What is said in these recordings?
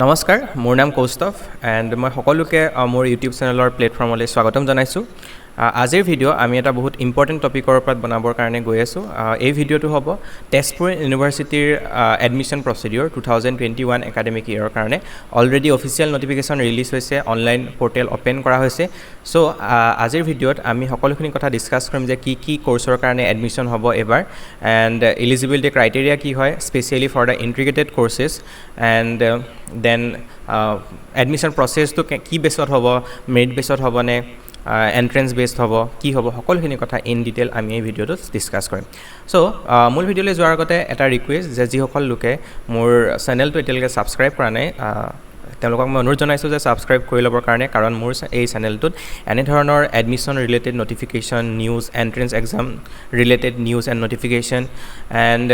নমস্কাৰ মোৰ নাম কৌস্তভ এণ্ড মই সকলোকে মোৰ ইউটিউব চেনেলৰ প্লেটফৰ্মলৈ স্বাগতম জনাইছোঁ আজিৰ ভিডিঅ' আমি এটা বহুত ইম্পৰ্টেণ্ট টপিকৰ ওপৰত বনাবৰ কাৰণে গৈ আছোঁ এই ভিডিঅ'টো হ'ব তেজপুৰ ইউনিভাৰ্চিটিৰ এডমিশ্যন প্ৰচিডিঅ'ৰ 2021 একাডেমিক ইয়েৰৰ কাৰণে অলৰেডি অফিচিয়েল নটিফিকেশ্যন ৰিলিজ হৈছে অনলাইন পৰ্টেল অ'পেন কৰা হৈছে চ' আজিৰ ভিডিঅ'ত আমি সকলোখিনি কথা ডিছকাছ কৰিম যে কি কোৰ্চৰ কাৰণে এডমিশ্যন হ'ব এবাৰ এণ্ড এলিজিবিলিটি ক্ৰাইটেৰিয়া কি হয় specially for the integrated courses and then admission প্ৰচেছটো কি বেছত হ'ব মেৰিট বেছত হ'বনে এণ্ট্ৰেঞ্চ বেছড হ'ব কি হ'ব সকলোখিনি কথা ইন ডিটেইল আমি এই ভিডিঅ'টোত ডিছকাছ কৰিম চ' মূল ভিডিঅ'লৈ যোৱাৰ আগতে এটা ৰিকুৱেষ্ট যে যিসকল লোকে মোৰ চেনেলটো এতিয়ালৈকে ছাবস্ক্ৰাইব কৰা নাই তেওঁলোকক মই অনুৰোধ জনাইছোঁ যে ছাবস্ক্ৰাইব কৰি ল'বৰ কাৰণে কাৰণ মোৰ এই চেনেলটোত এনেধৰণৰ admission related notification news entrance exam related news and notification and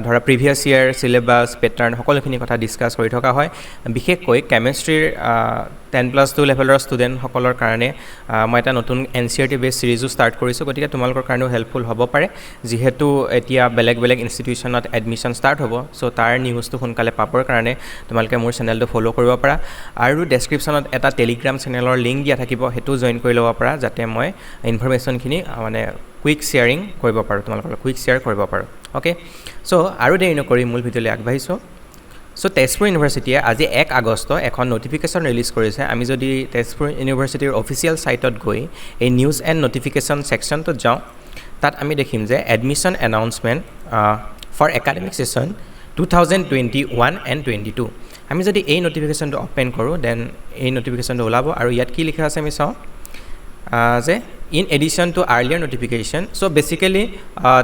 ধৰা প্ৰিভিয়াছ ইয়েৰ চিলেবাছ পেটাৰ্ণ সকলোখিনি কথা ডিছকাছ কৰি থকা হয় বিশেষকৈ কেমেষ্ট্ৰিৰ 10+2 লেভেলৰ ষ্টুডেণ্টসকলৰ কাৰণে মই এটা নতুন NCERT বেছ ছিৰিজো ষ্টাৰ্ট কৰিছোঁ গতিকে তোমালোকৰ কাৰণেও হেল্পফুল হ'ব পাৰে যিহেতু এতিয়া বেলেগ ইনষ্টিটিউশ্যনত এডমিশ্যন ষ্টাৰ্ট হ'ব চ' তাৰ নিউজটো সোনকালে পাবৰ কাৰণে তোমালোকে মোৰ চেনেলটো ফ'ল' কৰিব পাৰা আৰু ডেছক্ৰিপশ্যনত এটা টেলিগ্ৰাম চেনেলৰ লিংক দিয়া থাকিব সেইটো জইন কৰি ল'ব পাৰা যাতে মই ইনফৰমেশ্যনখিনি মানে কুইক শ্বেয়াৰিং কৰিব পাৰোঁ তোমালোকৰ কুইক শ্বেয়াৰ কৰিব পাৰোঁ অ'কে চ' আৰু দেৰি নকৰি মূল ভিডিঅ'লৈ আগবাঢ়িছোঁ চ' তেজপুৰ ইউনিভাৰ্চিটিয়ে আজি 1 আগষ্ট এখন নটিফিকেশ্যন ৰিলিজ কৰিছে আমি যদি তেজপুৰ ইউনিভাৰ্চিটিৰ অফিচিয়েল ছাইটত গৈ এই নিউজ এণ্ড নটিফিকেশ্যন ছেকশ্যনটোত যাওঁ তাত আমি দেখিম যে admission announcement for academic session 2021 and 22 আমি যদি এই নটিফিকেশ্যনটো অ'পেন কৰোঁ দেন এই নটিফিকেশ্যনটো ওলাব আৰু ইয়াত কি লিখা আছে আমি চাওঁ যে in addition to earlier notification চ' বেচিকেলি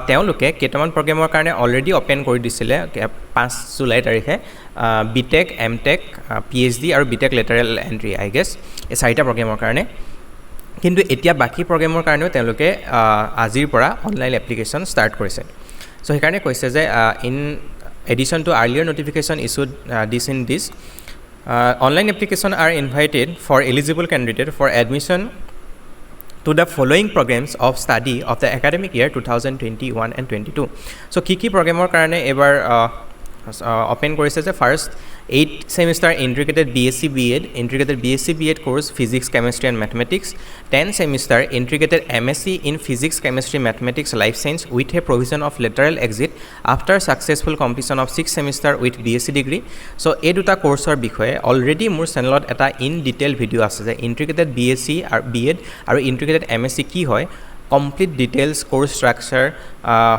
তেওঁলোকে কেইটামান প্ৰগ্ৰেমৰ কাৰণে অলৰেডি অ'পেন কৰি দিছিলে 5 জুলাই তাৰিখে BTech MTech PhD আৰু BTech lateral entry I guess এই 4টা প্ৰগ্ৰেমৰ কাৰণে কিন্তু এতিয়া বাকী প্ৰগ্ৰেমৰ কাৰণেও তেওঁলোকে আজিৰ পৰা অনলাইন এপ্লিকেশ্যন ষ্টাৰ্ট কৰিছে চ' সেইকাৰণে কৈছে যে in addition to earlier notification issued in this online application are invited for eligible candidate for admission to the following programs of study of the academic year 2021 and 22 so কি প্ৰগ্ৰেমৰ কাৰণে এবাৰ open কৰিছে যে first 8 semester integrated BSc B.Ed course physics chemistry and mathematics 10 semester integrated MSc in physics chemistry mathematics life science with a provision of lateral exit after successful completion of 6 semester with BSc degree so এই দুটা কোৰ্চৰ বিষয়ে already মোৰ চেনেলত এটা in detail video' আছে যে integrated BSc আৰু B.Ed আৰু ইণ্টিগ্ৰেটেড MSc কি হয় কমপ্লিট ডিটেইলছ কোৰ্চ ষ্ট্ৰাকচাৰ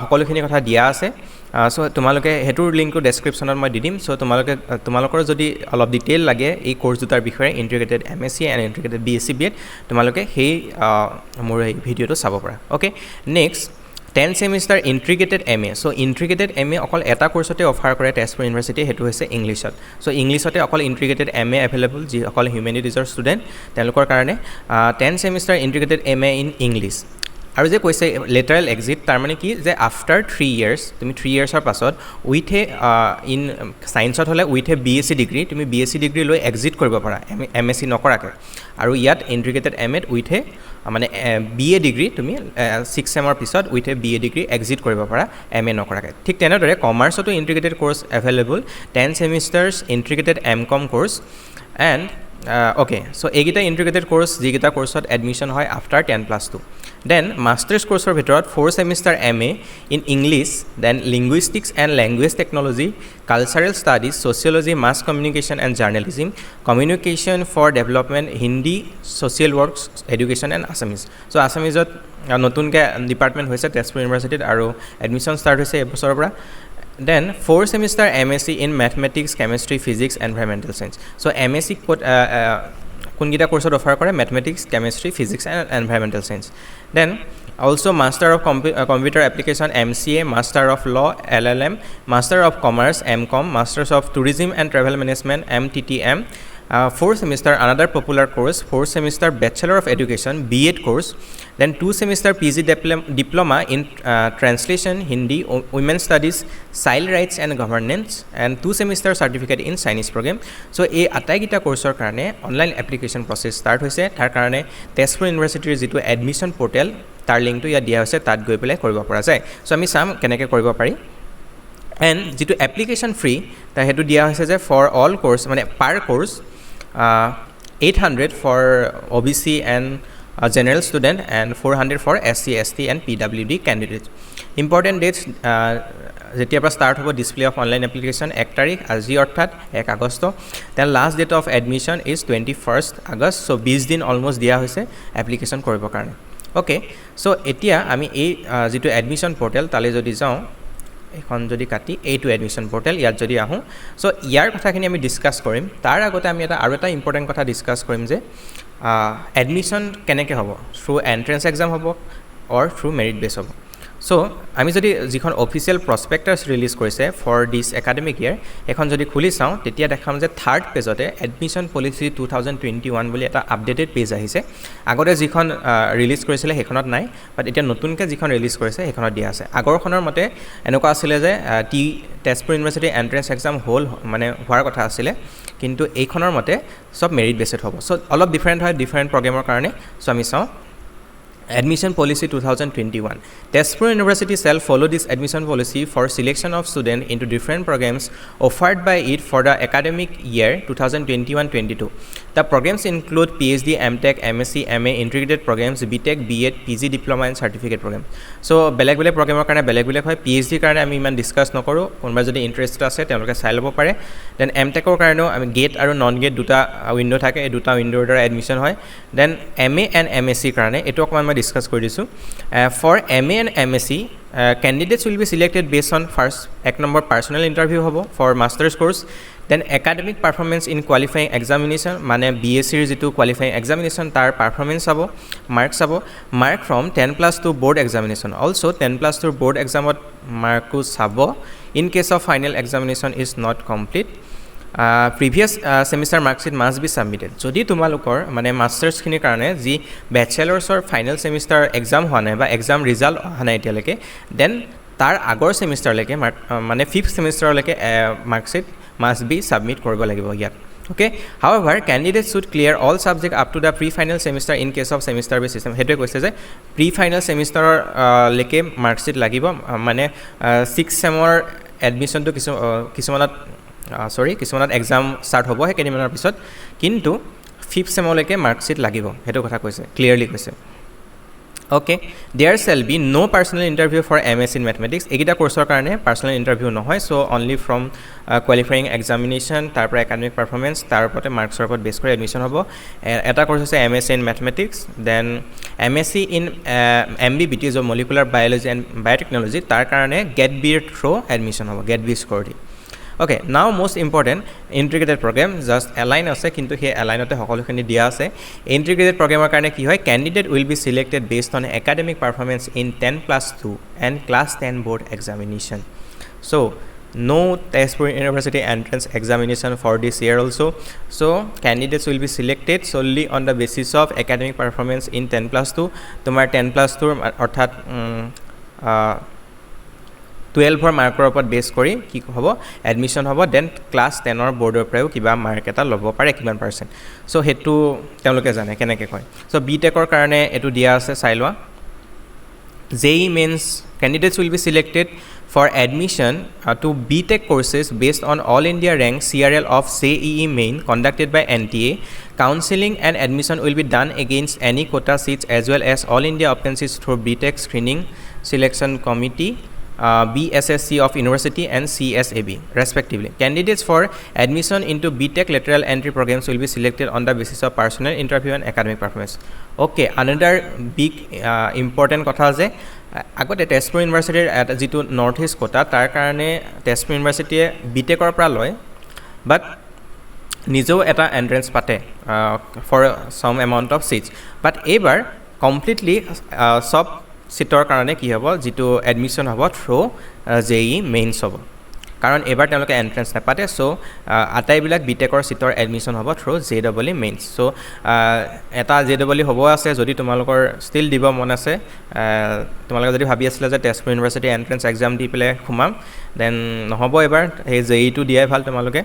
সকলোখিনি কথা দিয়া আছে চ' তোমালোকে সেইটোৰ লিংকটো ডেছক্ৰিপশ্যনত মই দি দিম চ' তোমালোকৰ যদি অলপ ডিটেইল লাগে এই কোৰ্চ দুটাৰ বিষয়ে integrated MSc and integrated BSc B.Ed তোমালোকে সেই মোৰ এই ভিডিঅ'টো চাব পাৰা okay next 10 semester integrated MA চ' ইণ্টিগ্ৰেটেড MA অকল এটা কোৰ্চতে অফাৰ কৰে তেজপুৰ ইউনিভাৰ্চিটি সেইটো হৈছে ইংলিছত চ' ইংলিছতে অকল ইণ্টিগ্ৰেটেড MA এভেইলেবল যি অকল হিউমেনিটিজৰ ষ্টুডেণ্ট তেওঁলোকৰ কাৰণে 10 semester integrated MA in English আৰু যে কৈছে লেটাৰেল এক্সিট তাৰমানে কি যে আফটাৰ 3 years তুমি 3 yearsৰ পাছত উইথ এ ইন ছায়েন্সত হ'লে উইথ এ BSc ডিগ্ৰী তুমি BSc ডিগ্ৰী লৈ এক্সিট কৰিব পাৰা MSc নকৰাকৈ আৰু ইয়াত ইণ্টিগ্ৰেটেড MAত উইথ এ মানে BA ডিগ্ৰী তুমি 6 চেমৰ পিছত with a BA degree exit কৰিব পাৰা MA নকৰাকৈ ঠিক তেনেদৰে কমাৰ্চতো integrated course available 10 semesters integrated MCom course and okay so' এইকেইটা ইণ্টিগ্ৰেটেড কোৰ্চ যিকেইটা কোৰ্চত এডমিশ্যন হয় আফটাৰ 10+2 দেন মাষ্টাৰ্ছ কোৰ্চৰ ভিতৰত 4 semester MA in English then linguistics and language technology cultural studies sociology mass communication and journalism communication for development Hindi social works education and Assamese so' আছামিজত নতুনকৈ department হৈছে তেজপুৰ ইউনিভাৰ্চিটিত আৰু এডমিশ্যন ষ্টাৰ্ট হৈছে এবছৰৰ পৰা Then 4 semester MSc in mathematics, chemistry, physics, environmental science. So MSc কোনকেইটা কোৰ্চত offer কৰে mathematics, chemistry, physics and environmental science. Then also master of computer application MCA, master of law LLM, master of commerce MCom, masters of tourism and travel management MTTM. 4 semester another popular course 4 semester bachelor of education B.Ed course then 2 semester PG diploma in translation Hindi women studies child rights and governance and 2 semester certificate in Chinese program so এই আটাইকেইটা কোৰ্চৰ কাৰণে online application process start হৈছে তাৰ কাৰণে তেজপুৰ ইউনিভাৰ্চিটিৰ যিটো admission portal তাৰ লিংকটো ইয়াত দিয়া হৈছে তাত গৈ পেলাই কৰিব পৰা যায় চ' আমি চাম কেনেকৈ কৰিব পাৰি এণ্ড যিটো এপ্লিকেশ্যন ফ্ৰী তাৰ সেইটো দিয়া হৈছে যে ফৰ অল কোৰ্চ মানে per course 800 for OBC and general student and 400 for SC, ST and PWD candidates. Important dates যেতিয়াৰ পৰা ষ্টাৰ্ট হ'ব ডিছপ্লে অফ অনলাইন এপ্লিকেশ্যন 1 তাৰিখ আজি অৰ্থাৎ 1 August then last date of admission is 21 August so' 20 দিন almost দিয়া হৈছে application কৰিবৰ কাৰণে অ'কে চ' এতিয়া আমি এই যিটো এডমিশ্যন পৰ্টেল তালৈ যদি যাওঁ এখন যদি কাটি এইটো এডমিশ্যন পৰ্টেল ইয়াত যদি আহোঁ চ' ইয়াৰ কথাখিনি আমি ডিছকাছ কৰিম তাৰ আগতে আমি আৰু এটা ইম্পৰ্টেণ্ট কথা ডিছকাছ কৰিম যে এডমিশ্যন কেনেকৈ হ'ব থ্ৰু এণ্ট্ৰেঞ্চ এক্সাম হ'ব অৰ থ্ৰু মেৰিট বেছ হ'ব চ' আমি যদি যিখন অফিচিয়েল প্ৰস্পেক্টাছ ৰিলিজ কৰিছে ফৰ দিছ একাডেমিক ইয়েৰ এখন যদি খুলি চাওঁ তেতিয়া দেখাম যে থাৰ্ড পেজতে এডমিশ্যন পলিচি 2021 বুলি এটা আপডেটেড পেজ আহিছে আগতে যিখন ৰিলিজ কৰিছিলে সেইখনত নাই বাট এতিয়া নতুনকৈ যিখন ৰিলিজ কৰিছে সেইখনত দিয়া আছে আগৰখনৰ মতে এনেকুৱা আছিলে যে তেজপুৰ ইউনিভাৰ্চিটি এণ্ট্ৰেঞ্চ এক্সাম হ'ল মানে হোৱাৰ কথা আছিলে কিন্তু এইখনৰ মতে সব মেৰিট বেছড হ'ব চ' অলপ ডিফাৰেণ্ট হয় ডিফাৰেণ্ট প্ৰগ্ৰেমৰ কাৰণে চ' আমি চাওঁ Admission Policy 2021. Tezpur University shall follow this admission policy for selection of students into different programs offered by it for the academic year 2021-22. The programs include PhD, MTech, MSc, MA, integrated programs, BTech, B.Ed, PG Diploma and Certificate program. So, বেলেগ programৰ কাৰণে বেলেগ হয় PhD কাৰণে আমি ইমান discuss নকৰো কোনবা যদি ইন্টাৰেস্ট আছে তেওঁলোকে চাই ল'ব পাৰে দেন MTechৰ কাৰণেও আমি গেট আৰু নন গেট দুটা উইন্ডো থাকে এই দুটা উইন্ডোৰ দ্বাৰা এডমিশন হয় দেন MA and MSc কাৰণে এটো অকমান মই ডিসকাস কৰি দিছো for MA and MSc candidates will be selected based on first এক নম্বৰ personal interview হ'ব for master's course then academic performance in qualifying examination মানে BSc ৰ যিটো qualifying examination তাৰ performance হ'ব mark from 10+2 board examination also 10+2 board examত mark চাব in case of final examination is not complete previous semester marksheet must be submitted যদি তোমালোকৰ মানে মাস্টাৰ্স খিনিৰ কাৰণে যি ব্যাচেলাৰ্ছৰ ফাইনাল সেমিষ্টাৰ এক্সাম হোৱা নাই বা এক্সাম ৰিজাল্ট অহা নাই এতিয়ালৈকে দেন তাৰ আগৰ সেমিষ্টাৰলৈকে মানে 5th সেমিষ্টাৰলৈকে marksheet must be submit কৰিব লাগিব ইয়াত okay however candidates should clear all subject up to the pre-final semester in case of semester based system হেতুৱে কৈছে যে pre-final semester লৈকে marksheet লাগিব মানে 6 সেমৰ এডমিশন তো কিছুমানত কিছুমানত এক্সাম ষ্টাৰ্ট হ'ব হে কেইদিনমানৰ পিছত কিন্তু 5th সেমলৈকে মাৰ্কশিট লাগিব হেতু কথা কৈছে ক্লিয়াৰলি কৈছে okay there shall be no personal interview for MS in mathematics এইটা কোৰ্সৰ কাৰণে personal interview নহয় so only from qualifying examination তাৰ পৰা academic performance তাৰ ওপৰতে মাৰ্কছৰ ওপৰত বেছ কৰি এডমিশন হ'ব এটা কোৰ্স আছে MS in mathematics then MSc in MBBT of molecular biology and biotechnology তাৰ কাৰণে get B through admission হ'ব get B score দি okay now most important integrated program just align আছে কিন্তু হে alignতে সকলোখিনি দিয়া আছে integrated programৰ কাৰণে কি হয় candidate will be selected based on academic performance in 10+2 and class 10 board examination so no Tezpur University entrance examination for this year also so candidates will be selected solely on the basis of academic performance in 10+2 তোমাৰ 10+2 অৰ্থাৎ 12 ৰ মাৰ্কৰ ওপৰত বেছ কৰি কি হ'ব admission হ'ব দেন ক্লাস 10 ৰ বৰ্ডৰ পৰাও কিবা মাৰ্ক এটা ল'ব পাৰে কিমান পাৰ্সেন্ট সো হেতু তেওঁলোকে জানে কেনেকৈ কয় সো বিটেকৰ কাৰণে এটো দিয়া আছে চাই লোৱা JEE mains candidates will be selected for admission to BTech courses based on all India rank CRL of JEE main conducted by NTA counseling and admission will be done against any quota seats as well as all India open seats through BTech screening selection committee BSSC of University and CSAB respectively. Candidates for admission into BTech lateral entry programs will be selected on the basis of personal interview and academic performance. Okay, another big important কথা আছে আগতে তেজপুৰ ইউনিভাৰ্সিটিৰ এটা যেটো north east quota তাৰ কাৰণে তেজপুৰ ইউনিভাৰ্সিটিয়ে বিটেকৰ পৰা লয় বাট নিজেও এটা এন্ট্ৰেন্স পাতে for some amount of seats but এবাৰ কমপ্লিটলি সব সিটৰ কাৰণে কি হ'ব যেটো এডমিশন হ'ব থ্ৰু JEE মেইনছ হ'ব কাৰণ এবাৰ তেওঁলোকে এন্ট্ৰেন্স নাপাতে সো আটাইবিলাক বিটেকৰ সিটৰ এডমিশন হ'ব থ্ৰু JEE মেইনছ সো এটা JEE হ'ব আছে যদি তোমালোকৰ ষ্টিল দিব মন আছে তোমালোকে যদি ভাবি আছিল যে তেজপুৰ ইউনিভাৰ্সিটি এন্ট্ৰেন্স এক্সাম দি পেলে খুমাম দেন নহব এবাৰ এই JEE টো দিয়াই ভাল তোমালোকে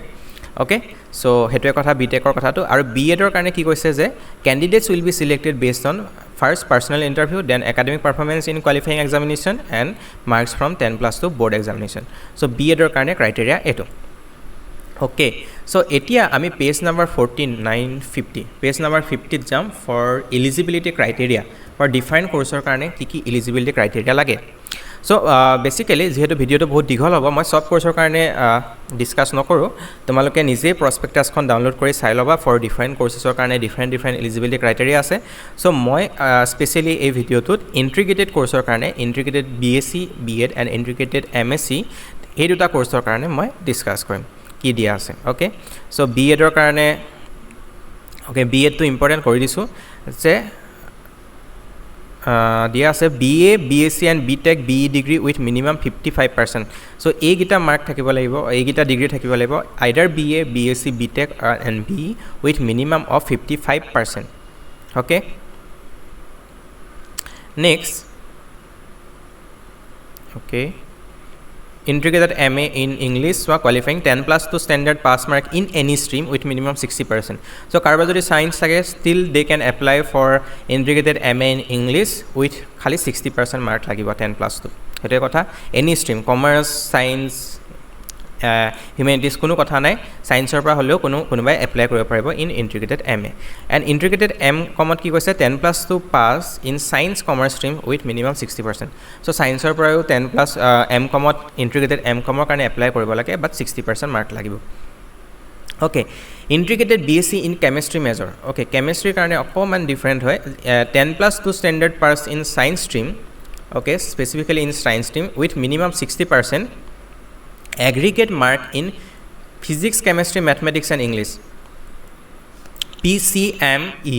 অ'কে সো হেতুৱে কথা বিটেকৰ কথাটো আৰু বিএডৰ কাৰণে কি কৈছে যে candidates will be selected based on first personal interview then academic performance in qualifying examination and marks from 10+2 board examination so বিএডৰ কাৰণে ক্ৰাইটেৰিয়া এটো ওকে সো এতিয়া আমি পেজ নাম্বাৰ 4950 পেজ নাম্বাৰ 50 যাম for eligibility criteria for define কোৰ্সৰ কাৰণে কি eligibility criteria লাগে সো বেসিক্যালি যেহেতু ভিডিওটো বহুত দীঘল হ'ব মই সব কোৰ্সৰ কাৰণে ডিসকাস নকৰোঁ তোমালোকে নিজে প্ৰসপেক্টাছখন ডাউনলোড কৰি চাই ল'বা ফৰ ডিফাৰেণ্ট কোৰ্সেছৰ কাৰণে ডিফাৰেণ্ট এলিজিবিলিটি ক্ৰাইটেৰিয়া আছে সো মই স্পেচিয়েলি এই ভিডিওটোত ইন্টিগ্ৰেটেড কোৰ্সৰ কাৰণে integrated BSc BEd and integrated MSc এই দুটা কোৰ্সৰ কাৰণে মই ডিসকাস কৰিম কি দিয়া আছে ওকে সো বিএডৰ কাৰণে ওকে বিএডটো ইম্পৰ্টেণ্ট কৰি দিছোঁ যে দিয়া আছে BA BSc and BTech BE degree with minimum 55% so এইগিটা মার্ক থাকিব লাগিব এইগিটা ডিগ্ৰী থাকিব লাগিব either BA BSc BTech and BE with minimum of 55% okay next okay integrated MA in English while qualifying 10+2 standard pass mark in any stream with minimum 60%. So karba jodi science thake still they can apply for integrated MA in English with khali 60% mark lagibo 10+2. Hetu kotha any stream commerce science humanities কোনো কথা নাই সায়েন্সৰ পৰা হলেও কোনোবাই apply কৰিব পাৰিব in integrated MA and integrated M কমত কি কৈছে 10+2 pass in science commerce stream with minimum 60% so সায়েন্সৰ পৰাও 10+M কমত ইন্টিগ্ৰেটেড M কমৰ কাৰণে এপ্লাই কৰিব লাগে বাট 60% মাৰ্ক লাগিব okay integrated BSc in chemistry major okay কেমিষ্ট্ৰিৰ কাৰণে অকমান ডিফাৰেন্ট হয় 10+2 standard pass in science stream okay specifically in science stream with minimum 60% aggregate mark in physics chemistry mathematics and English PCME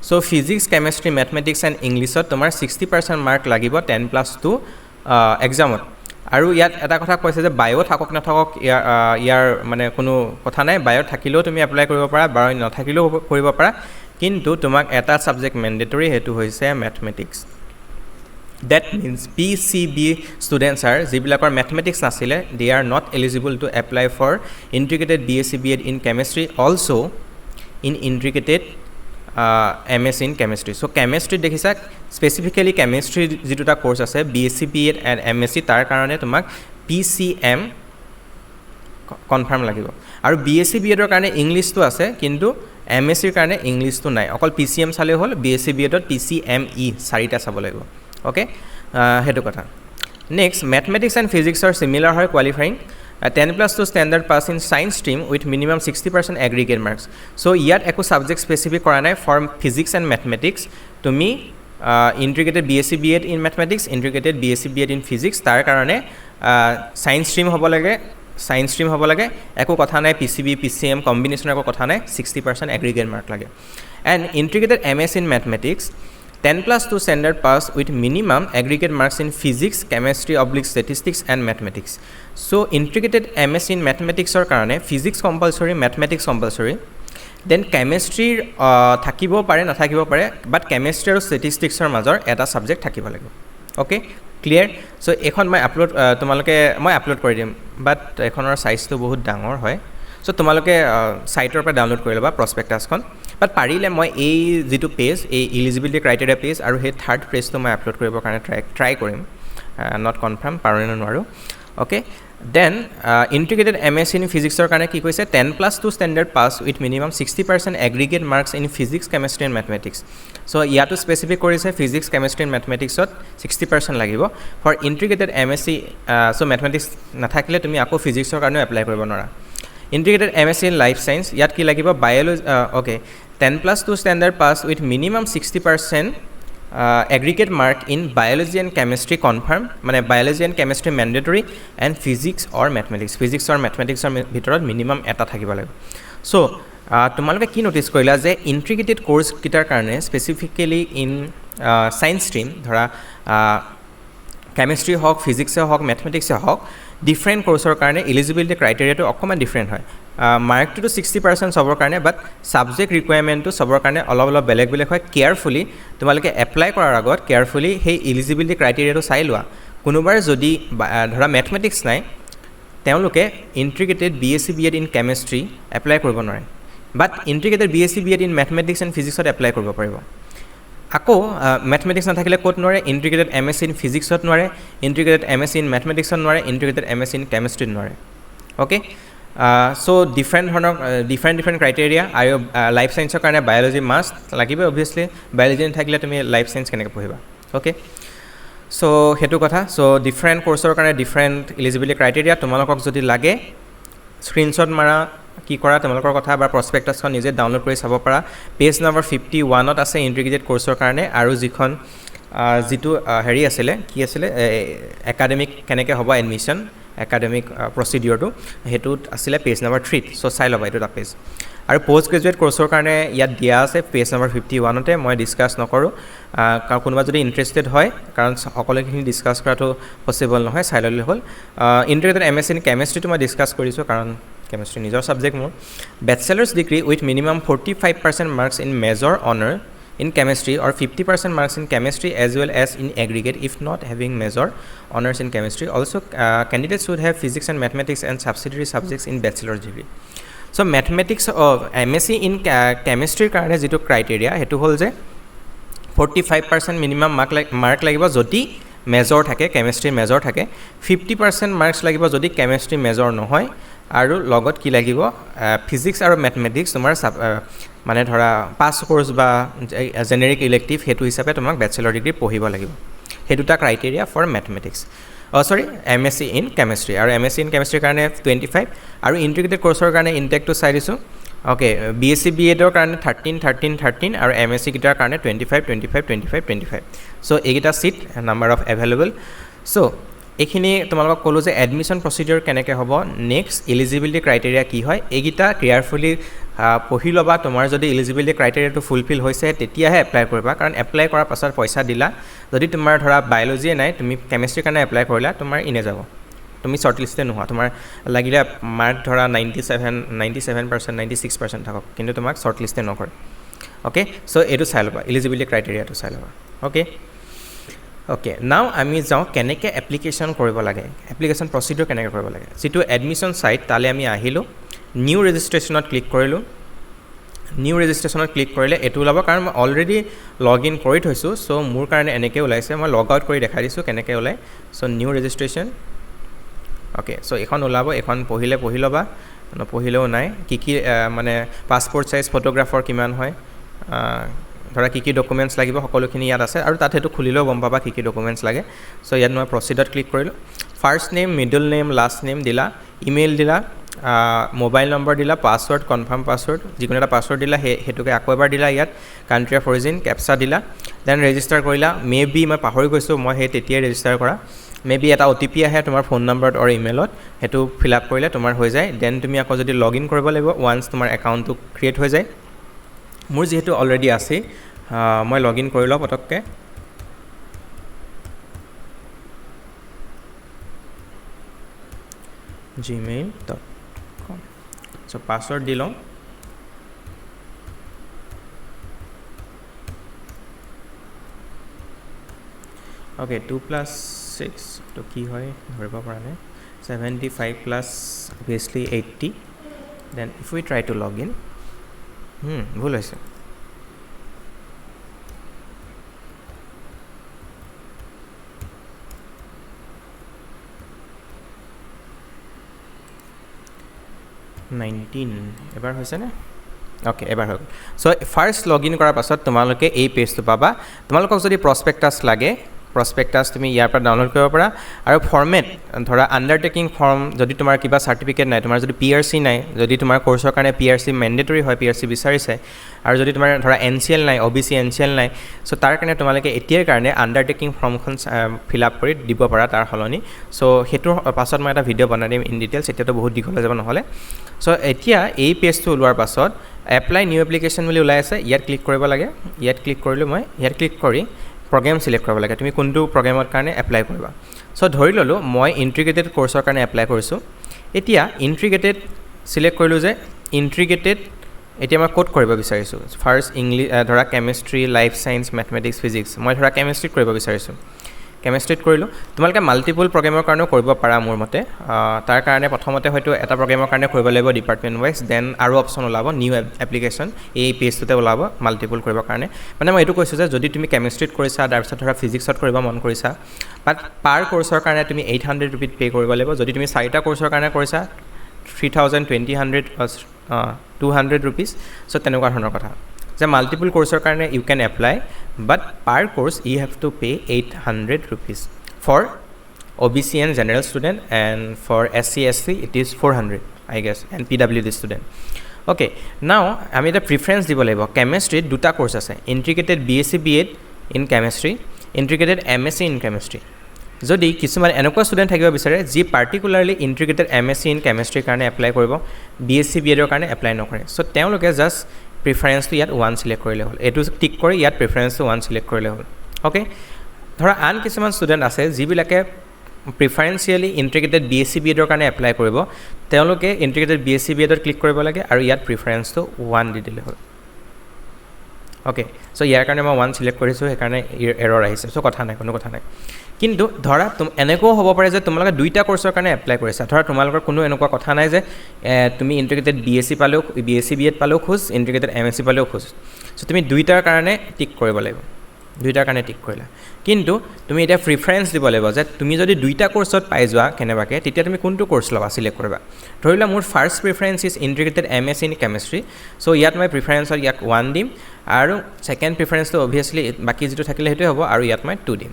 so physics chemistry mathematics and English tomar 60% mark lagibo 10+2 exam aru yat eta kotha koise je bio thakok na thakok yar mane kono kotha nai bio thakilo tumi apply koribo para bio na thakilo koribo para kintu tumak eta subject mandatory hetu hoise mathematics that means PCB students are jibilakor mathematics nasile they are not eligible to apply for integrated BSc BEd in chemistry also in integrated MSc in chemistry so chemistry dekhisa specifically chemistry jituta course ase BSc BEd and MSc tar karone tumak PCM confirm lagibo aru BSc BEd er karone english to ase kintu MSc er karone english to nai okol PCM sale hol BSc BEd ot PCME sarita sabo lagibo okay hetu kotha next mathematics and physics are similar hoy qualifying 10+2 standard pass in science stream with minimum 60% aggregate marks so yet eko subject specific kora nai for physics and mathematics tumi integrated BSc BEd in mathematics integrated BSc BEd in physics tar karone science stream hobo lage eko kotha nai PCB PCM combination eko kotha nai 60% aggregate mark lage and integrated MS in mathematics 10+2 standard pass with minimum aggregate marks in physics, chemistry, statistics and mathematics. So integrated MS in mathematics or karane physics compulsory, mathematics compulsory. Then chemistry thakibo pare na thakibo pare but chemistry or statistics or major eta subject thakibo lagibo. Okay? Clear? So ekhon mai upload tomaloke moi upload kori dim but ekhonor size to bahut dangor hoy. So tomaloke site or pa download kori loba prospectus kon but parile moi ei jitu page ei eligibility criteria page aru he third page to moi upload koribo karone try korim not confirm parone noaru okay then integrated MS in physics or karone ki koise 10+2 standard pass with minimum 60% aggregate marks in physics chemistry and mathematics so yato specific korise physics chemistry and mathematics ot 60% lagibo for integrated MSc so mathematics na thakile tumi ako physics or karone apply koribo nora integrated MSc in life science yat ki lagibo biology okay 10+2 standard pass with minimum 60% aggregate mark in biology and chemistry confirm mane biology and chemistry mandatory and physics or mathematics or bhitorot minimum eta thakibo lagibo so tomaloke ki notice korila je integrated course kitar karone specifically in science stream dhora chemistry hok physics hok mathematics hok different course or karone eligibility criteria to okkoman different hoy mark to 60% sobor karone but subject requirement to sobor karone অলপ বেলেগ hoy carefully তোমালকে apply কৰাৰ আগত carefully hey eligibility criteria to চাই লোৱা কোনোবাৰ যদি ধৰা mathematics নাই তেওঁলোকে integrated BSc BEd in chemistry apply কৰিব নোৱাৰে but integrated BSc BEd in mathematics and ফিজিক্সত এপ্লাই কৰিব পাৰিব আকৌ মেথমেটিক্স নাথাকিলে ক'ত নোৱাৰে ইণ্টিগ্ৰেটেড MSc ইন ফিজিক্সত নোৱাৰে ইণ্টিগ্ৰেটেড MSc ইন মেথমেটিক্সত নোৱাৰে ইণ্টিগ্ৰেটেড MSc ইন কেমেষ্ট্ৰিত নোৱাৰে অ'কে চ' ডিফাৰেণ্ট ধৰণৰ ডিফাৰেণ্ট ক্ৰাইটেৰিয়া আৰু লাইফ ছায়েন্সৰ কাৰণে বায়'লজি মাষ্ট লাগিবই অবভিয়াছলি বায়'লজি নাথাকিলে তুমি লাইফ ছায়েন্স কেনেকৈ পঢ়িবা অ'কে চ' সেইটো কথা চ' ডিফাৰেণ্ট কৰ্চৰ কাৰণে ডিফাৰেণ্ট ইলিজিবিলিটি ক্ৰাইটেৰিয়া তোমালোকক যদি লাগে স্ক্ৰীনশ্বট মাৰা কি কৰা তোমালোকৰ কথা বা প্ৰস্পেক্টাছখন নিজে ডাউনলোড কৰি চাব পাৰা পেজ নম্বৰ 51ত আছে ইণ্টিগ্ৰেটেড কৰ্চৰ কাৰণে আৰু যিটো হেৰি আছিলে কি আছিলে একাডেমিক কেনেকৈ হ'ব এডমিশ্যন একাডেমিক প্ৰচিডিঅ'ৰটো সেইটোত আছিলে পেজ নম্বৰ 3 চ' চাই ল'বা এইটো এটা পেজ আৰু পষ্ট গ্ৰেজুৱেট কৰ্চৰ কাৰণে ইয়াত দিয়া আছে পেজ নম্বৰ 51তে মই ডিছকাছ নকৰোঁ কোনোবা যদি ইণ্টাৰেষ্টেড হয় কাৰণ সকলোখিনি ডিছকাছ কৰাটো পচিবল নহয় চাই ল'লে হ'ল ইণ্টিগ্ৰেটেড MSc ইন কেমেষ্ট্ৰিটো মই ডিছকাছ কৰিছোঁ কাৰণ কেমেষ্ট্ৰি নিজৰ ছাবজেক্ট মোৰ bachelors degree with minimum 45% marks in major honour in chemistry or 50% marks in chemistry as well as in aggregate if not having major honors in chemistry. Also candidates should have physics and mathematics and subsidiary subjects in bachelor's degree. So mathematics of MSc in chemistry karone jitu criteria hetu hol je 45% minimum mark lagibo jodi major thake chemistry major thake 50% marks lagibo jodi chemistry major nohoy আৰু লগত কি লাগিব physics আৰু mathematics তোমাৰ মানে ধৰা pass course বা generic elective হেতু হিচাপে তোমাক ব্যাচেলৰ ডিগ্ৰী পঢ়িব লাগিব হেতুটা criteria for mathematics MSc in chemistry আৰু MSc ইন কেমেষ্ট্ৰিৰ কাৰণে 25 আৰু ইণ্টিগ্ৰেটেড কোৰ্সৰ কাৰণে ইনটেকটো চাই দিছোঁ ওকে BSc BEdৰ কাৰণে 13 আৰু MSc কিটাৰ কাৰণে 25 চ' এইকেইটা সিট নাম্বাৰ অফ এভেইলেবল চ' এইখিনি তোমালোকক ক'লো যে এডমিশ্যন প্ৰচিডিউৰ কেনেকৈ হ'ব নেক্সট ইলিজিবিলিটি ক্ৰাইটেৰিয়া কি হয় এইকেইটা কেয়াৰফুলি পঢ়ি ল'বা তোমাৰ যদি ইলিজিবিলিটি ক্ৰাইটেৰিয়াটো ফুলফিল হৈছে তেতিয়াহে এপ্লাই কৰিবা কাৰণ এপ্লাই কৰাৰ পাছত পইচা দিলা যদি তোমাৰ ধৰা বায়'লজিয়ে নাই তুমি কেমেষ্ট্ৰিৰ কাৰণে এপ্লাই কৰিলা তোমাৰ ইনে যাব তুমি শ্বৰ্ট লিষ্টে নোহোৱা তোমাৰ লাগিলে মাৰ্ক ধৰা 97% 96% থাকক কিন্তু তোমাক শ্বৰ্ট লিষ্টে নকৰে অ'কে চ' এইটো চাই ল'বা ইলিজিবিলিটি ক্ৰাইটেৰিয়াটো চাই ল'বা অ'কে নাও আমি যাওঁ কেনেকৈ এপ্লিকেশ্যন কৰিব লাগে এপ্লিকেশ্যন প্ৰচিডিউৰ কেনেকৈ কৰিব লাগে যিটো এডমিশ্যন ছাইট তালৈ আমি আহিলোঁ নিউ ৰেজিষ্ট্ৰেশ্যনত ক্লিক কৰিলোঁ নিউ ৰেজিষ্ট্ৰেশ্যনত ক্লিক কৰিলে এইটো ওলাব কাৰণ মই অলৰেডি লগ ইন কৰি থৈছোঁ চ' মোৰ কাৰণে এনেকৈ ওলাইছে মই লগ আউট কৰি দেখাই দিছোঁ কেনেকৈ ওলায় চ' নিউ ৰেজিষ্ট্ৰেশ্যন অ'কে চ' এইখন ওলাব এইখন পঢ়ি ল'বা নপঢ়িলেও নাই কি মানে পাছপৰ্ট চাইজ ফটোগ্ৰাফৰ কিমান হয় ধৰা কি ডকুমেণ্টছ লাগিব সকলোখিনি ইয়াত আছে আৰু তাত সেইটো খুলিলেও গম পাবা কি ডকুমেণ্টছ লাগে চ' ইয়াত মই প্ৰচিডত ক্লিক কৰিলোঁ first name middle name last name দিলা ইমেইল দিলা মোবাইল নম্বৰ দিলা পাছৱৰ্ড কনফাৰ্ম পাছৱৰ্ড যিকোনো এটা পাছৱৰ্ড দিলা সেইটোকে আকৌ এবাৰ দিলা ইয়াত কাণ্ট্ৰি অফ অৰিজিন কেপচা দিলা দেন ৰেজিষ্টাৰ কৰিলা মই পাহৰি গৈছোঁ মই সেই তেতিয়াই ৰেজিষ্টাৰ কৰা এটা OTP আহে তোমাৰ ফোন নম্বৰত আৰু ইমেইলত সেইটো ফিল আপ কৰিলে তোমাৰ হৈ যায় দেন তুমি আকৌ যদি লগ ইন কৰিব লাগিব ওৱান্স তোমাৰ একাউণ্টটো ক্ৰিয়েট হৈ যায় মোৰ যিহেতু অলৰেডি আছে মই লগ ইন কৰি লওঁ পটককৈ gmail.com চ' পাছৱৰ্ড দি লওঁ অ'কে 2+6 তো কি হয় ধৰিব পৰা নাই 75 plus obviously 80 then if we try to log in ভুল হৈছে এবাৰ হৈছেনে অ'কে এবাৰ হৈ গ'ল চ' ফাৰ্ষ্ট লগ ইন কৰাৰ পাছত তোমালোকে এই পেজটো পাবা তোমালোকক যদি প্ৰস্পেক্টাছ লাগে প্ৰস্পেক্টাছ তুমি ইয়াৰ পৰা ডাউনলোড কৰিব পাৰা আৰু ফৰ্মেট ধৰা আণ্ডাৰটেকিং ফৰ্ম যদি তোমাৰ কিবা চাৰ্টিফিকেট নাই তোমাৰ যদি PRC নাই যদি তোমাৰ কোৰ্চৰ কাৰণে PRC মেণ্ডেটৰী হয় PRC বিচাৰিছে আৰু যদি তোমাৰ ধৰা NCL নাই OBC NCL নাই চ' তাৰ কাৰণে তোমালোকে এতিয়াৰ কাৰণে আণ্ডাৰটেকিং ফৰ্মখন ফিল আপ কৰি দিব পাৰা তাৰ সলনি চ' সেইটোৰ পাছত মই এটা ভিডিঅ' বনাই দিম ইন ডিটেইলছ এতিয়াতো বহুত দীঘলে যাব নহ'লে চ' এতিয়া এই পেজটো ওলোৱাৰ পাছত এপ্লাই নিউ এপ্লিকেশ্যন বুলি ওলাই আছে ইয়াত ক্লিক কৰিব লাগে ইয়াত ক্লিক কৰিলোঁ মই ইয়াত ক্লিক কৰি প্ৰগ্ৰেম চিলেক্ট কৰিব লাগে তুমি কোনটো প্ৰগ্ৰেমৰ কাৰণে এপ্লাই কৰিবা চ' ধৰি ল'লোঁ মই ইণ্টিগ্ৰেটেড কোৰ্চৰ কাৰণে এপ্লাই কৰিছোঁ এতিয়া ইণ্টিগ্ৰেটেড চিলেক্ট কৰিলোঁ যে ইণ্টিগ্ৰেটেড এতিয়া মই ক'ত কৰিব বিচাৰিছোঁ ফাৰ্ষ্ট ইংলিছ ধৰা chemistry life science mathematics physics মই ধৰা কেমেষ্ট্ৰিত কৰিব বিচাৰিছোঁ কেমেষ্ট্ৰিত কৰিলোঁ তোমালোকে মাল্টিপল প্ৰগ্ৰেমৰ কাৰণেও কৰিব পাৰা মোৰ মতে তাৰ কাৰণে প্ৰথমতে হয়তো এটা প্ৰগ্ৰেমৰ কাৰণে কৰিব লাগিব ডিপাৰ্টমেণ্ট ৱাইজ দেন আৰু অপশ্যন ওলাব নিউ এপ্লিকেশ্যন এই পেজটোতে ওলাব মাল্টিপল কৰিবৰ কাৰণে মানে মই এইটো কৈছোঁ যে যদি তুমি কেমেষ্ট্ৰিত কৰিছা তাৰপিছত ধৰা ফিজিক্সত কৰিব মন কৰিছা বাট পাৰ কোৰ্চৰ কাৰণে তুমি 800 ৰুপিজ পে' কৰিব লাগিব যদি তুমি 4টা কোৰ্চৰ কাৰণে কৰিছা 3000 2000 200 ৰুপিজ চ' তেনেকুৱা ধৰণৰ কথা যে মাল্টিপল কোৰ্চৰ কাৰণে you can apply but per course you have to pay' 800 rupees for OBC and general student and for SC SC it is 400 I guess and PWD student okay now আমি এটা preference দিব লাগিব কেমেষ্ট্ৰিত দুটা course আছে integrated BSc B.Ed in chemistry integrated MSc in chemistry যদি কিছুমান এনেকুৱা student থাকিব বিচাৰে যি particularly integrated MSc in chemistry কাৰণে এপ্লাই কৰিব BSc B.Edৰ কাৰণে এপ্লাই নকৰে চ' তেওঁলোকে জাষ্ট প্ৰিফাৰেঞ্চটো ইয়াত 1 চিলেক্ট কৰিলে হ'ল এইটো টিক কৰি ইয়াত প্ৰিফাৰেঞ্চটো 1 চিলেক্ট কৰিলে হ'ল অ'কে ধৰা আন কিছুমান ষ্টুডেণ্ট আছে যিবিলাকে প্ৰিফাৰেঞ্চিয়েলি ইণ্টিগ্ৰেটেড BSc B.Edৰ কাৰণে এপ্লাই কৰিব তেওঁলোকে ইণ্টিগ্ৰেটেড BSc B.Edত ক্লিক কৰিব লাগে আৰু ইয়াত প্ৰিফাৰেঞ্চটো 1 দি দিলে হ'ল অ'কে চ' ইয়াৰ কাৰণে মই 1 চিলেক্ট কৰিছোঁ সেইকাৰণে এৰৰ আহিছে চ' কথা নাই কোনো কথা নাই কিন্তু ধৰা এনেকুৱাও হ'ব পাৰে যে তোমালোকে দুইটা কোৰ্চৰ কাৰণে এপ্লাই কৰিছা ধৰা তোমালোকৰ কোনো এনেকুৱা কথা নাই যে তুমি ইণ্টিগ্ৰেটেড BSc পালেও BSc B.Ed পালেও খোজ ইণ্টিগ্ৰেটেড MSc পালেও খোজ চ' তুমি দুইটাৰ কাৰণে টিক কৰিব লাগিব দুইটাৰ কাৰণে টিক কৰিলা কিন্তু তুমি এতিয়া প্ৰিফাৰেঞ্চ দিব লাগিব যে তুমি যদি দুইটা কোৰ্চত পাই যোৱা কেনেবাকৈ তেতিয়া তুমি কোনটো কোৰ্চ ল'বা চিলেক্ট কৰিবা ধৰি লোৱা মোৰ first preference is integrated MSc in chemistry চ' ইয়াত মই প্ৰিফাৰেঞ্চত ইয়াক 1 দিম আৰু ছেকেণ্ড প্ৰিফাৰেঞ্চটো অভিয়াছলি বাকী যিটো থাকিলে সেইটোৱে হ'ব আৰু ইয়াত মই 2 দিম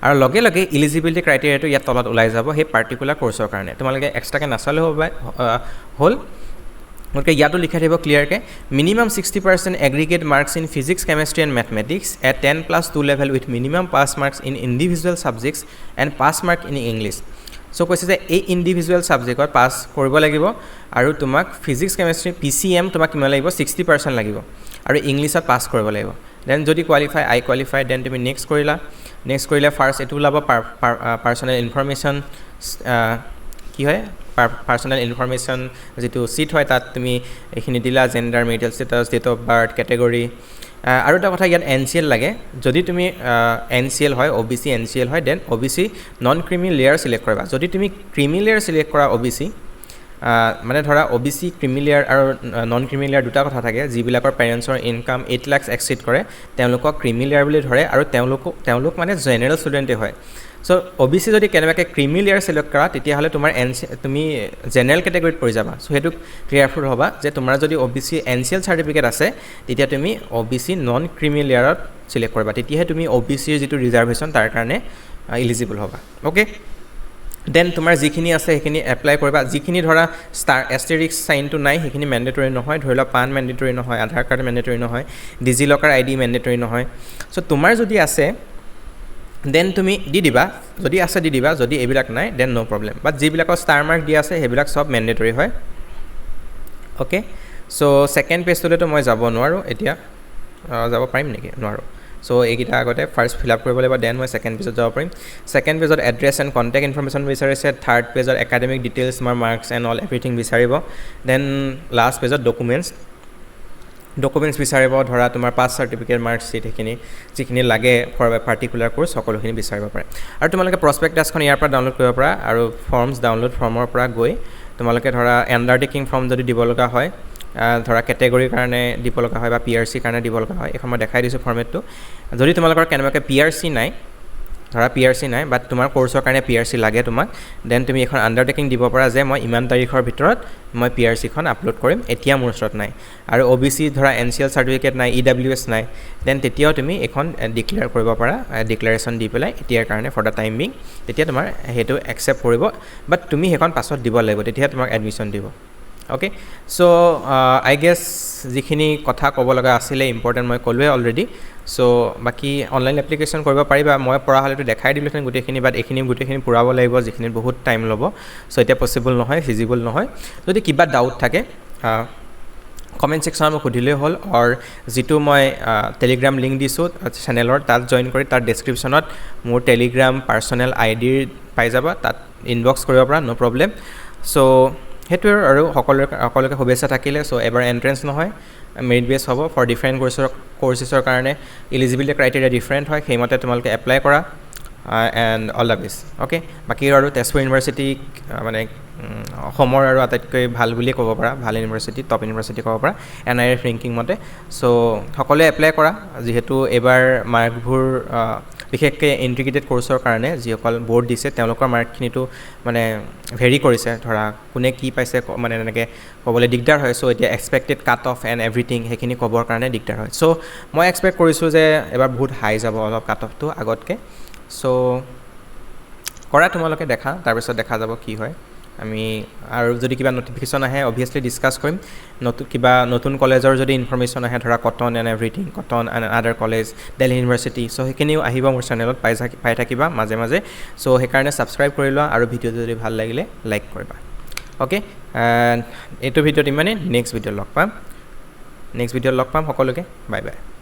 আৰু লগে লগে ইলিজিবিলিটি ক্ৰাইটেৰিয়াটো ইয়াত তলত ওলাই যাব সেই পাৰ্টিকুলাৰ কোৰ্চৰ কাৰণে তোমালোকে এক্সট্ৰাকৈ নাচালেও হ'ল গতিকে ইয়াতো লিখা থাকিব ক্লিয়াৰকৈ minimum 60% aggregate marks in physics chemistry and mathematics at 10+2 level with minimum pass marks in individual subjects and pass mark in English so' কৈছে যে এই ইণ্ডিভিজুৱেল ছাবজেক্টত পাছ কৰিব লাগিব আৰু তোমাক ফিজিক্স কেমেষ্ট্ৰি PCM তোমাক কিমান লাগিব 60% লাগিব আৰু ইংলিছত পাছ কৰিব লাগিব দেন যদি কোৱালিফাই আই কোৱালিফাই দেন তুমি নেক্সট কৰিলে ফাৰ্ষ্ট এইটো ওলাব পাৰ্চনেল ইনফৰমেশ্যন কি হয় পাৰ্চনেল ইনফৰমেশ্যন যিটো চিট হয় তাত তুমি এইখিনি দিলা gender marital status date of birth category আৰু এটা কথা ইয়াত NCL লাগে যদি তুমি NCL হয় OBC NCL হয় then OBC non creamy layer select কৰিবা যদি তুমি ক্ৰিমি লেয়াৰ চিলেক্ট কৰা OBC মানে ধৰা OBC ক্ৰিমি লেয়াৰ আৰু নন ক্ৰিমি লেয়াৰ দুটা কথা থাকে যিবিলাকৰ পেৰেণ্টছৰ ইনকাম 8 লাখ এক্সিড কৰে তেওঁলোকক ক্ৰিমি লেয়াৰ বুলি ধৰে আৰু তেওঁলোক মানে জেনেৰেল ষ্টুডেণ্টে হয় চ' OBC যদি কেনেবাকৈ ক্ৰিমি লেয়াৰ চিলেক্ট কৰা তেতিয়াহ'লে তোমাৰ তুমি জেনেৰেল কেটেগৰীত পৰি যাবা চ' সেইটো ক্লিয়াৰফুল হ'বা যে তোমাৰ যদি OBC NCL চাৰ্টিফিকেট আছে তেতিয়া তুমি OBC নন ক্ৰিমি লেয়াৰত চিলেক্ট কৰিবা তেতিয়াহে তুমি OBCৰ যিটো ৰিজাৰ্ভেশ্যন তাৰ কাৰণে ইলিজিবল হ'বা অ'কে দেন তোমাৰ যিখিনি আছে সেইখিনি এপ্লাই কৰিবা যিখিনি ধৰা এষ্টেৰিক্স চাইনটো নাই সেইখিনি মেণ্ডেটৰী নহয় ধৰি লোৱা পান মেণ্ডেটৰী নহয় আধাৰ কাৰ্ড মেণ্ডেটৰী নহয় ডিজিলকাৰ ID মেণ্ডেটৰী নহয় চ' তোমাৰ যদি আছে দেন তুমি দি দিবা যদি আছে দি দিবা যদি এইবিলাক নাই দেন ন' প্ৰব্লেম বাট যিবিলাকৰ ষ্টাৰ মাৰ্ক দিয়া আছে সেইবিলাক চব মেণ্ডেটৰী হয় অ'কে চ' ছেকেণ্ড পেজটোলৈতো মই যাব নোৱাৰোঁ এতিয়া যাব পাৰিম নেকি নোৱাৰোঁ চ' এইকেইটা আগতে ফাৰ্ষ্ট ফিল আপ কৰিব লাগিব দেন মই ছেকেণ্ড পেজত যাব পাৰিম ছেকেণ্ড পেজত এড্ৰেছ এণ্ড কণ্টেক্ট ইনফৰমেশ্যন বিচাৰিছে থাৰ্ড পেজত একাডেমিক ডিটেইলছ তোমাৰ মাৰ্কছ এণ্ড অল এভৰিথিং বিচাৰিব দেন লাষ্ট পেজত ডকুমেণ্টছ বিচাৰিব ধৰা তোমাৰ পাছ চাৰ্টিফিকেট মাৰ্কশ্বিট সেইখিনি যিখিনি লাগে ফৰ পাৰ্টিকুলাৰ কোৰ্চ সকলোখিনি বিচাৰিব পাৰে আৰু তোমালোকে প্ৰস্পেক্টাছখন ইয়াৰ পৰা ডাউনলোড কৰিব পাৰা আৰু ফৰ্মৰ পৰা গৈ তোমালোকে ধৰা আণ্ডাৰটেকিং ফৰ্ম যদি দিব লগা হয় ধৰা কেটেগৰীৰ কাৰণে দিব লগা হয় বা PRC কাৰণে দিব লগা হয় এখন মই দেখাই দিছোঁ ফৰ্মেটটো যদি তোমালোকৰ কেনেবাকৈ PRC নাই ধৰা PRC নাই বাট তোমাৰ কোৰ্চৰ কাৰণে PRC লাগে তোমাক দেন তুমি এখন আণ্ডাৰটেকিং দিব পাৰা যে মই ইমান তাৰিখৰ ভিতৰত মই PRCখন আপলোড কৰিম এতিয়া মোৰ ওচৰত নাই আৰু OBC ধৰা NCL চাৰ্টিফিকেট নাই EWS নাই দেন তেতিয়াও তুমি এখন ডিক্লেয়াৰ কৰিব পাৰা ডিক্লেৰেশ্যন দি পেলাই এতিয়াৰ কাৰণে ফৰ দ্য টাইম বিং তেতিয়া তোমাৰ সেইটো একচেপ্ট কৰিব বাট তুমি সেইখন পাছত দিব লাগিব তেতিয়া তোমাক এডমিশ্যন দিব অ'কে চ' আই গেছ যিখিনি কথা ক'ব লগা আছিলে ইম্পৰ্টেণ্ট মই ক'লোৱে অলৰেডি চ' বাকী অনলাইন এপ্লিকেশ্যন কৰিব পাৰিবা মই পৰা হ'লেতো দেখাই দিলোঁহেঁতেন গোটেইখিনি বাট এইখিনি গোটেইখিনি পূৰাব লাগিব যিখিনিত বহুত টাইম ল'ব চ' এতিয়া পচিবল নহয় ফিজিবল নহয় যদি কিবা ডাউট থাকে কমেণ্ট ছেকশ্যনত মোক সুধিলেই হ'ল অৰ যিটো মই টেলিগ্ৰাম লিংক দিছোঁ চেনেলৰ তাত জইন কৰি তাৰ ডেছক্ৰিপশ্যনত মোৰ টেলিগ্ৰাম পাৰ্চনেল ID পাই যাবা তাত ইনবক্স কৰিব পৰা ন' প্ৰব্লেম চ' সেইটোৱে আৰু সকলোকে শুভেচ্ছা থাকিলে চ' এবাৰ এণ্ট্ৰেঞ্চ নহয় মেৰিট বেছ হ'ব ফৰ ডিফাৰেণ্ট কৰ্চেছৰ কাৰণে ইলিজিবিলিটি ক্ৰাইটেৰিয়া ডিফাৰেণ্ট হয় সেইমতে তোমালোকে এপ্লাই কৰা and all the best okay বাকী আৰু তেজপুৰ ইউনিভাৰ্চিটি মানে অসমৰ আৰু আটাইতকৈ ভাল বুলিয়ে ক'ব পাৰা ভাল ইউনিভাৰ্চিটি টপ ইউনিভাৰ্চিটি ক'ব পাৰা NIRF ৰেংকিং মতে চ' সকলোৱে এপ্লাই কৰা যিহেতু এইবাৰ মাৰ্কবোৰ বিশেষকৈ ইণ্টিগ্ৰেটেড কোৰ্চৰ কাৰণে যিসকল বৰ্ড দিছে তেওঁলোকৰ মাৰ্কখিনিতো মানে ভেৰি কৰিছে ধৰা কোনে কি পাইছে মানে এনেকৈ ক'বলৈ দিগদাৰ হয় চ' এতিয়া expected cut off and everything সেইখিনি ক'বৰ কাৰণে দিগদাৰ হয় চ' মই এক্সপেক্ট কৰিছোঁ যে এবাৰ বহুত হাই যাব অলপ কাট অফটো আগতকৈ চ' কৰা তোমালোকে দেখা তাৰপিছত দেখা যাব কি হয় আমি আৰু যদি কিবা নটিফিকেশ্যন আহে অভিয়াছলি ডিছকাছ কৰিম কিবা নতুন কলেজৰ যদি ইনফৰমেশ্যন আহে ধৰা Cotton and everything Cotton and other college Delhi University so' সেইখিনিও আহিব মোৰ চেনেলত পাই থাকিবা মাজে মাজে চ' সেইকাৰণে ছাবস্ক্ৰাইব কৰি লোৱা আৰু ভিডিঅ'টো যদি ভাল লাগিলে লাইক কৰিবা অ'কে এইটো ভিডিঅ'ত ইমানেই নেক্সট ভিডিঅ'ত লগ পাম সকলোকে বাই বাই